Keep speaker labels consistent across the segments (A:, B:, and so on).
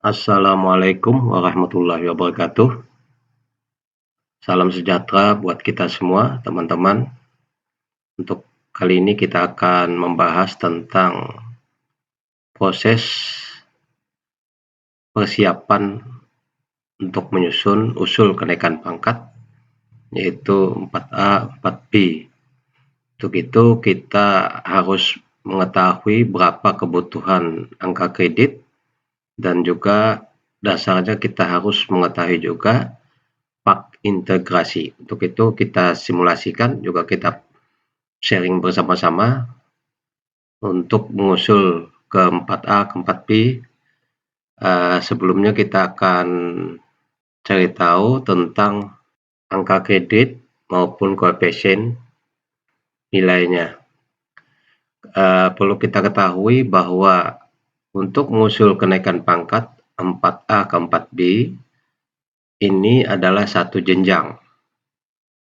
A: Assalamualaikum warahmatullahi wabarakatuh. Salam sejahtera buat kita semua, teman-teman. Untuk kali ini kita akan membahas tentang proses persiapan untuk menyusun usul kenaikan pangkat, yaitu 4A, 4B. Untuk itu kita harus mengetahui berapa kebutuhan angka kredit dan juga dasarnya kita harus mengetahui juga pak integrasi. Untuk itu kita simulasikan, juga kita sharing bersama-sama untuk mengusul ke 4A, ke 4B. Sebelumnya kita akan cari tahu tentang angka kredit maupun koefisien nilainya. Perlu kita ketahui bahwa untuk mengusul kenaikan pangkat 4A ke 4B ini adalah satu jenjang,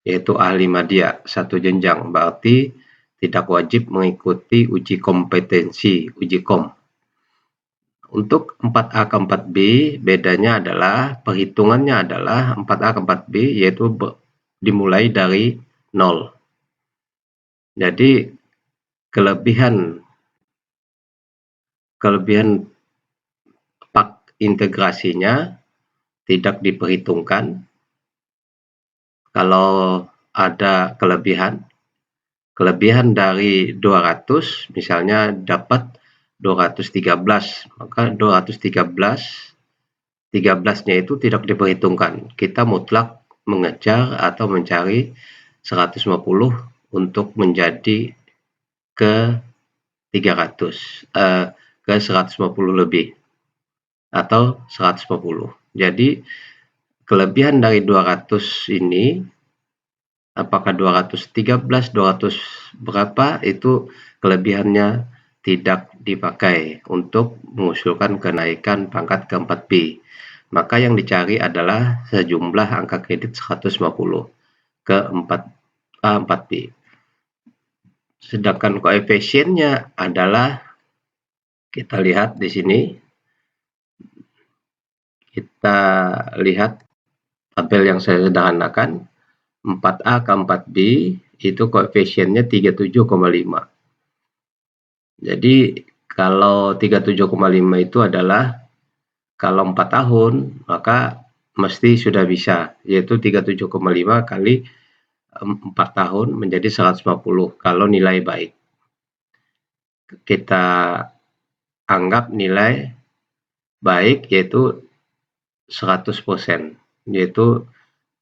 A: yaitu ahli madya, satu jenjang, berarti tidak wajib mengikuti uji kompetensi, uji kom. Untuk 4A ke 4B, bedanya adalah, perhitungannya adalah 4A ke 4B, yaitu dimulai dari 0. Jadi, kelebihan pak integrasinya tidak diperhitungkan. Kalau ada kelebihan dari 200, misalnya dapat 213, maka 13-nya itu tidak diperhitungkan. Kita mutlak mengejar atau mencari 150 untuk menjadi ke 300, ke 150 lebih atau 150. Jadi kelebihan dari 200 ini, apakah 213, 200 berapa, itu kelebihannya tidak dipakai untuk mengusulkan kenaikan pangkat ke 4B. Maka yang dicari adalah sejumlah angka kredit 150 ke 4A, 4B. Sedangkan koefisiennya adalah, kita lihat di sini, kita lihat tabel yang saya sederhanakan. 4A ke 4B itu koefisiennya 37,5. Jadi kalau 37,5 itu adalah kalau 4 tahun, maka mesti sudah bisa, yaitu 37,5 kali 4 tahun menjadi 150 kalau nilai baik. Kita anggap nilai baik yaitu 100%, yaitu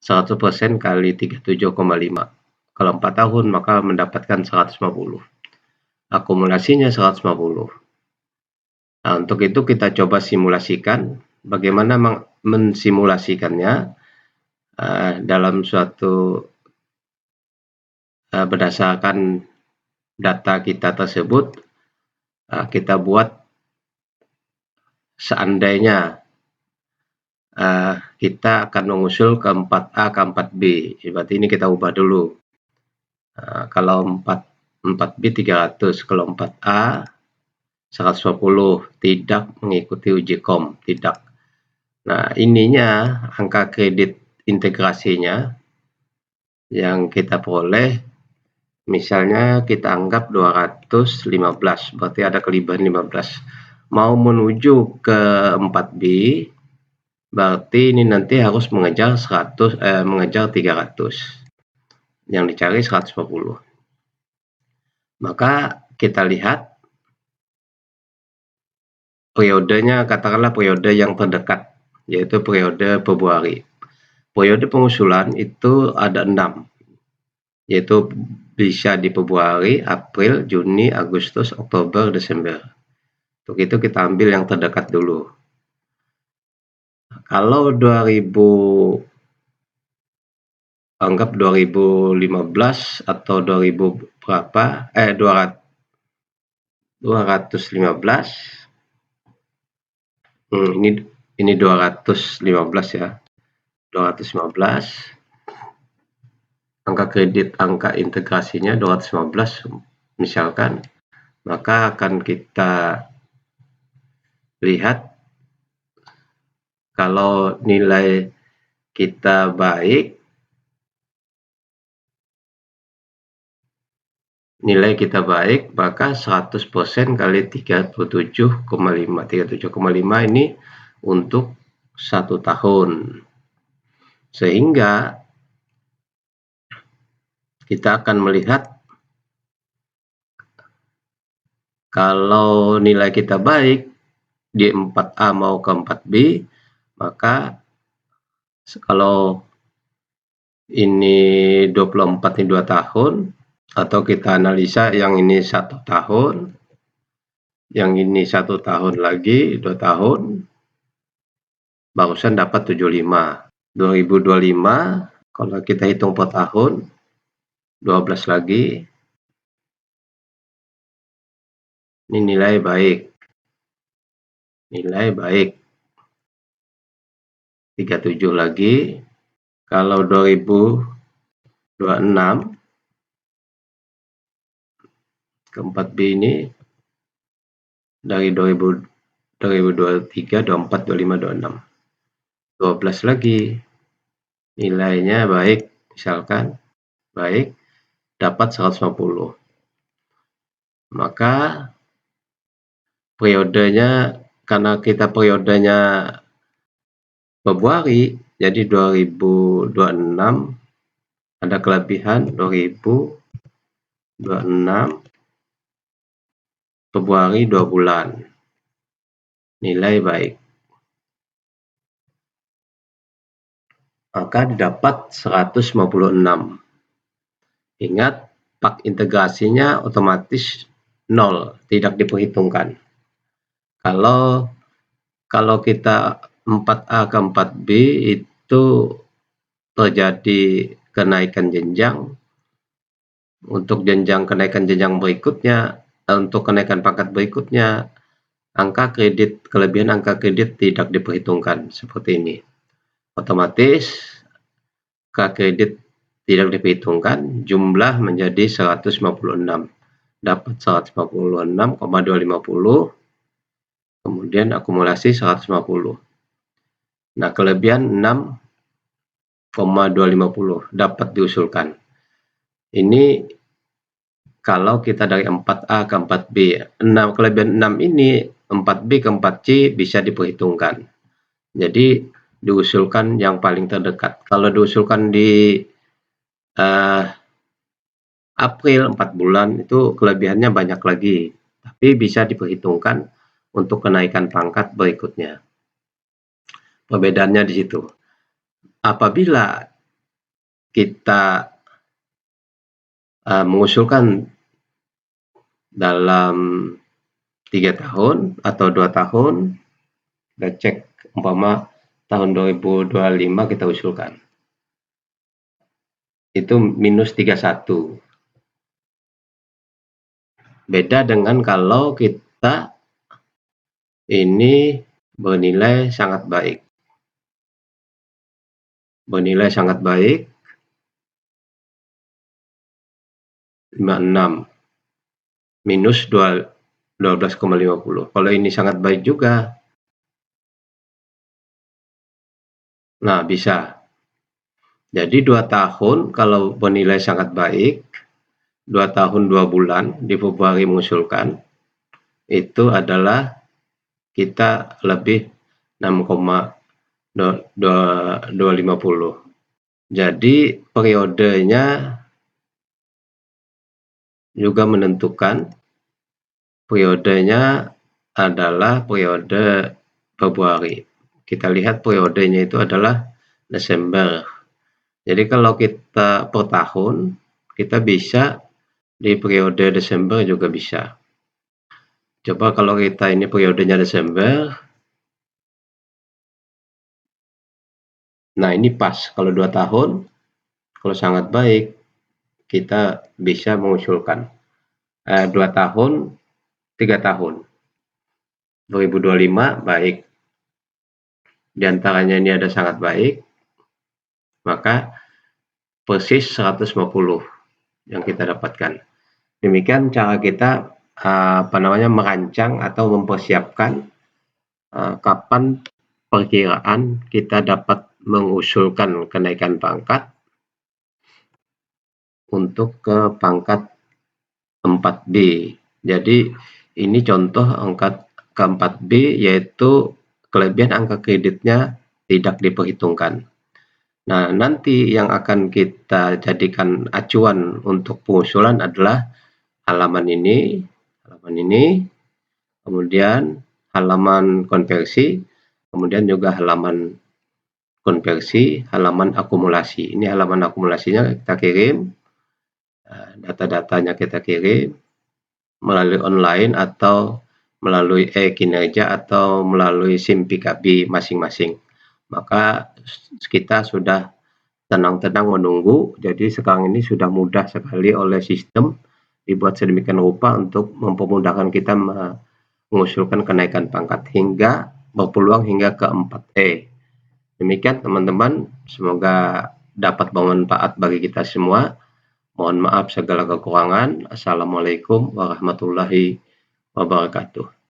A: 100% kali 37,5. Kalau 4 tahun maka mendapatkan 150. Akumulasinya 150. Nah, untuk itu kita coba simulasikan. Bagaimana mensimulasikannya dalam suatu berdasarkan data kita tersebut. Kita buat seandainya kita akan mengusul ke 4A ke 4B. Berarti ini kita ubah dulu. Kalau 4B 300, kalau 4A 150, tidak mengikuti uji kom, tidak. Nah, ininya angka kredit integrasinya yang kita peroleh, misalnya kita anggap 215, berarti ada kelebihan 15. Mau menuju ke 4B, berarti ini nanti harus mengejar 300. Yang dicari 150. Maka kita lihat periodenya, katakanlah periode yang terdekat, yaitu periode Februari. Periode pengusulan itu ada 6, yaitu bisa di Februari, April, Juni, Agustus, Oktober, Desember. Untuk itu kita ambil yang terdekat dulu. Kalau 2015 atau 2000 berapa, 215, ini 215 ya, 215, angka kredit, angka integrasinya 215 misalkan, maka akan kita lihat Kalau nilai kita baik, maka 100% kali 37,5. 37,5 ini untuk 1 tahun. Sehingga kita akan melihat kalau nilai kita baik di 4A mau ke 4B, maka kalau ini 24 ini 2 tahun, atau kita analisa yang ini 1 tahun, yang ini 1 tahun lagi, 2 tahun, barusan dapat 75. 2025, kalau kita hitung per tahun, 12 lagi, ini nilai baik. Nilai baik. 37 lagi. Kalau 2026 ke 4B ini dari 2023, 24, 25, 26. 12 lagi. Nilainya baik, misalkan baik, dapat 150. Maka periodenya, karena kita periodenya Februari, jadi 2026 ada kelebihan 2026 Februari 2 bulan. Nilai baik. Maka didapat 156. Ingat, pak integrasinya otomatis 0, tidak diperhitungkan. Kalau kita 4A ke 4B itu terjadi kenaikan jenjang, untuk jenjang kenaikan jenjang berikutnya, untuk kenaikan pangkat berikutnya, kelebihan angka kredit tidak diperhitungkan seperti ini. Otomatis kredit tidak diperhitungkan, jumlah menjadi 156. Dapat 156,250, kemudian akumulasi 150. Nah, kelebihan 6,250 dapat diusulkan. Ini kalau kita dari 4A ke 4B. Kelebihan 6 ini 4B ke 4C bisa diperhitungkan. Jadi diusulkan yang paling terdekat. Kalau diusulkan di April 4 bulan itu kelebihannya banyak lagi, tapi bisa diperhitungkan untuk kenaikan pangkat berikutnya. Perbedaannya di situ. Apabila kita mengusulkan dalam 3 tahun atau 2 tahun, kita cek umpama tahun 2025 kita usulkan. Itu minus 31. Beda dengan kalau kita ini bernilai sangat baik. Bernilai sangat baik, 56. Minus 12,50. Kalau ini sangat baik juga, nah bisa. Jadi 2 tahun kalau bernilai sangat baik, 2 tahun 2 bulan di Februari mengusulkan, itu adalah kita lebih 6,250. Jadi periodenya juga menentukan, periodenya adalah periode Februari. Kita lihat periodenya itu adalah Desember. Jadi kalau kita per tahun, kita bisa di periode Desember juga bisa. Coba kalau kita ini periodenya Desember. Nah, ini pas. Kalau 2 tahun, kalau sangat baik, kita bisa mengusulkan 2 tahun, 3 tahun. 2025 baik. Di antaranya ini ada sangat baik, maka persis 150 yang kita dapatkan. Demikian cara kita merancang atau mempersiapkan kapan perkiraan kita dapat mengusulkan kenaikan pangkat untuk ke pangkat 4B. Jadi ini contoh angka ke-4B, yaitu kelebihan angka kreditnya tidak diperhitungkan. Nah, nanti yang akan kita jadikan acuan untuk pengusulan adalah halaman ini, kemudian halaman konversi, kemudian juga halaman konversi, halaman akumulasi. Ini halaman akumulasinya kita kirim, data-datanya kita kirim melalui online atau melalui e-kinerja atau melalui SIM PKB masing-masing. Maka kita sudah tenang-tenang menunggu. Jadi sekarang ini sudah mudah sekali oleh sistem dibuat sedemikian rupa untuk mempermudahkan kita mengusulkan kenaikan pangkat hingga berpeluang hingga ke 4E. Demikian teman-teman, semoga dapat bermanfaat bagi kita semua. Mohon maaf segala kekurangan. Assalamualaikum warahmatullahi wabarakatuh.